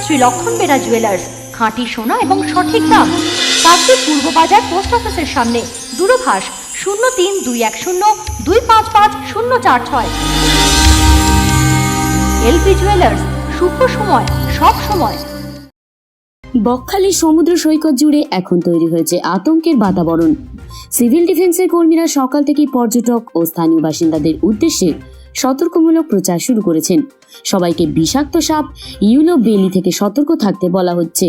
শ্রী লক্ষণ বেরা জুয়েলার্স, খাঁটি সোনা এবং সঠিক দাম। কাকদ্বীপ পূর্ব বাজার পোস্ট অফিসের সামনে। দূরভাষ 03-210-255-046। এলপি জুয়েলার্স, শুভ সময় সব সময়। বকখালি সমুদ্র সৈকত জুড়ে এখন তৈরি হয়েছে আতঙ্কের বাতাবরণ। সিভিল ডিফেন্সের কর্মীরা সকাল থেকেই পর্যটক ও স্থানীয় বাসিন্দাদের উদ্দেশ্যে সতর্কমূলক প্রচার শুরু করেছেন। সবাইকে বিষাক্ত সাপ ইউলো বেলি থেকে সতর্ক থাকতে বলা হচ্ছে।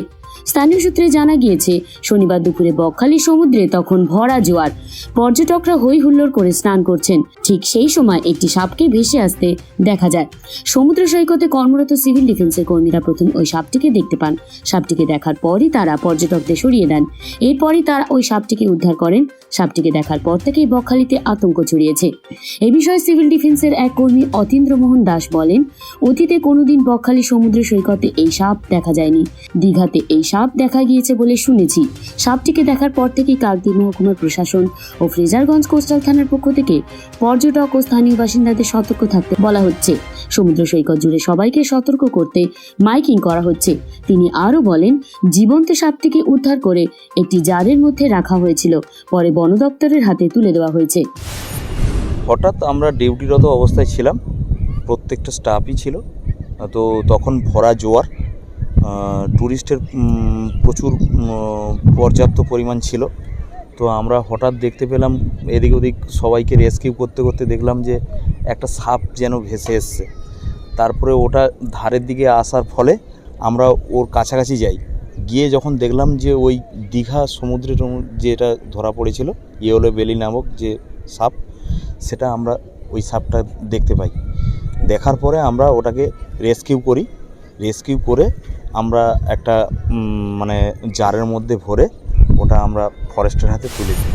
স্থানীয় সূত্রে জানা গিয়েছে, শনিবার দুপুরে বকখালি সমুদ্রে তখন ভরা জোয়ার। পর্যটকরা হই হুল্লোড় করে স্নান করছেন। ঠিক সেই সময় একটি সাপকে ভেসে আসতে দেখা যায়। সমুদ্র সৈকতে কর্মরত সিভিল ডিফেন্সের কর্মীরা প্রথম ওই সাপটিকে দেখতে পান। সাপটিকে দেখার পরই তারা পর্যটকদের সরিয়ে দেন। এরপরই তারা ওই সাপটিকে উদ্ধার করেন। সাপটিকে দেখার পর থেকেই বকখালিতে আতঙ্ক ছড়িয়েছে। এ বিষয়ে সিভিল ডিফেন্সের এক কর্মী অতীন্দ্র মোহন দাস বলেন, অতীতে কোনোদিন বকখালি সমুদ্র সৈকতে এই সাপ দেখা যায়নি। দীঘাতে এই সাপ দেখা গিয়েছে বলে শুনেছি। সাপটিকে দেখার পর থেকেই কাকদ্বীপ মহকুমার প্রশাসন ও ফ্রেজারগঞ্জ কোস্টাল থানার পক্ষ থেকে পর্যটক ও স্থানীয় বাসিন্দাদের সতর্ক থাকতে বলা হচ্ছে। সমুদ্র সৈকত জুড়ে সবাইকে সতর্ক করতে মাইকিং করা হচ্ছে। তিনি আরও বলেন, জীবন্ত সাপটিকে উদ্ধার করে একটি জারের মধ্যে রাখা হয়েছিল, পরে বন দপ্তরের হাতে তুলে দেওয়া হয়েছে। হঠাৎ আমরা ডিউটিরত অবস্থায় ছিলাম, প্রত্যেকটা স্টাফই ছিল। তো তখন ভরা জোয়ার, ট্যুরিস্টের প্রচুর পর্যাপ্ত পরিমাণ ছিল। তো আমরা হঠাৎ দেখতে পেলাম এদিক ওদিক সবাইকে রেস্কিউ করতে করতে দেখলাম যে একটা সাপ যেন ভেসে এসছে। তারপরে ওটা ধারের দিকে আসার ফলে আমরা ওর কাছাকাছি যাই। গিয়ে যখন দেখলাম যে ওই দীঘা সমুদ্রে যেটা ধরা পড়েছিল ইয়েলো বেলি নামক যে সাপ, সেটা আমরা ওই সাপটা দেখতে পাই। দেখার পরে আমরা ওটাকে রেস্কিউ করে আমরা একটা জারের মধ্যে ভরে ওটা আমরা ফরেস্টের হাতে তুলে দিই।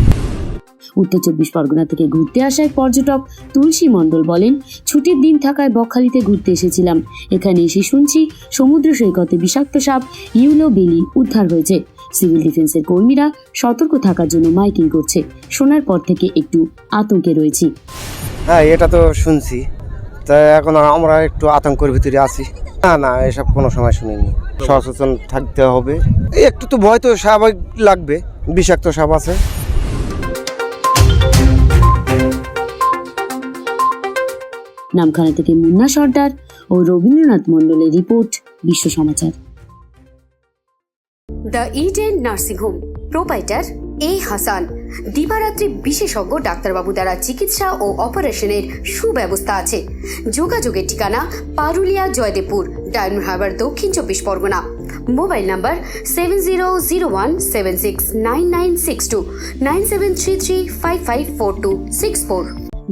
উত্তর 24 পরগনা থেকে ঘুরতে আসা এক পর্যটক তুলসী মণ্ডল বলেন, ছুটির দিন থাকায় বকখালিতে ঘুরতে এসেছিলাম। এখানে এসে শুনছি সমুদ্র সৈকতে বিষাক্ত সাপ ইউলো বেলি উদ্ধার হয়েছে। সিভিল ডিফেন্সের কর্মীরা সতর্ক থাকার জন্য মাইকিং করছে। শোনার পর থেকে একটু আতঙ্কে রয়েছি। হ্যাঁ, এটা তো শুনছি, তা এখন আমরা একটু আতঙ্কের ভিতরে আছি। না, এসব কোনো সময় শুনিনি। সচেতন থাকতে হবে, একটু তো ভয় তো স্বাভাবিক লাগবে, বিষাক্ত সাপ আছে। নামখানা থেকে মুন্না সর্দার ও রবীন্দ্রনাথ মণ্ডলের report, Biswa Samachar. The Eden nursing home, proprietor A Hasan. দিবারাত্রি বিশেষজ্ঞ ডাক্তারবাবু দ্বারা চিকিৎসা ও অপারেশনের সুব্যবস্থা আছে। যোগাযোগের ঠিকানা পারুলিয়া, জয়দেবপুর, ডায়মন্ড হারবার, দক্ষিণ 24 পরগনা। Mobile number 7001769962, 9733554264।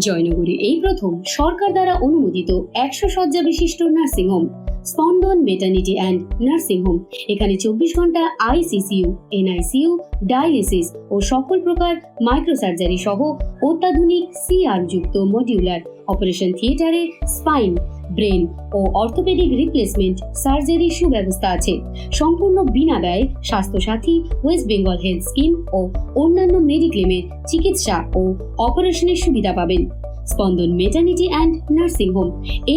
জয়নগরে এই প্রথম সরকার দ্বারা অনুমোদিত 100 শয্যা বিশিষ্ট নার্সিং হোম, স্পন্দন মেটার্নিটি অ্যান্ড নার্সিং হোম। এখানে 24 ঘন্টা আইসিসিইউ, এনআইসিইউ, ডায়ালিসিস ও সকল প্রকার মাইক্রোসার্জারি সহ অত্যাধুনিক সিআর যুক্ত মডিউলার অপারেশন থিয়েটারে স্পাইন, ব্রেন ও অর্থোপেডিক রিপ্লেসমেন্ট সার্জারির সুব্যবস্থা আছে। সম্পূর্ণ বিনা ব্যয় Swasthya Sathi, West Bengal health scheme ও অন্যান্য মেডিক্লেমের চিকিৎসা ও অপারেশনের সুবিধা পাবেন। Spandan maternity and nursing home,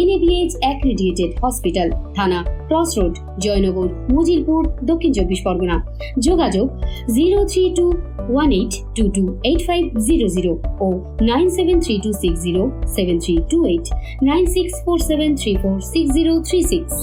NABH accredited hospital, Thana cross road, Joynagar, Majilpur, Dakshin 24 Pargana. যোগাযোগ 03218228500 ও 9732607328, 9647346036।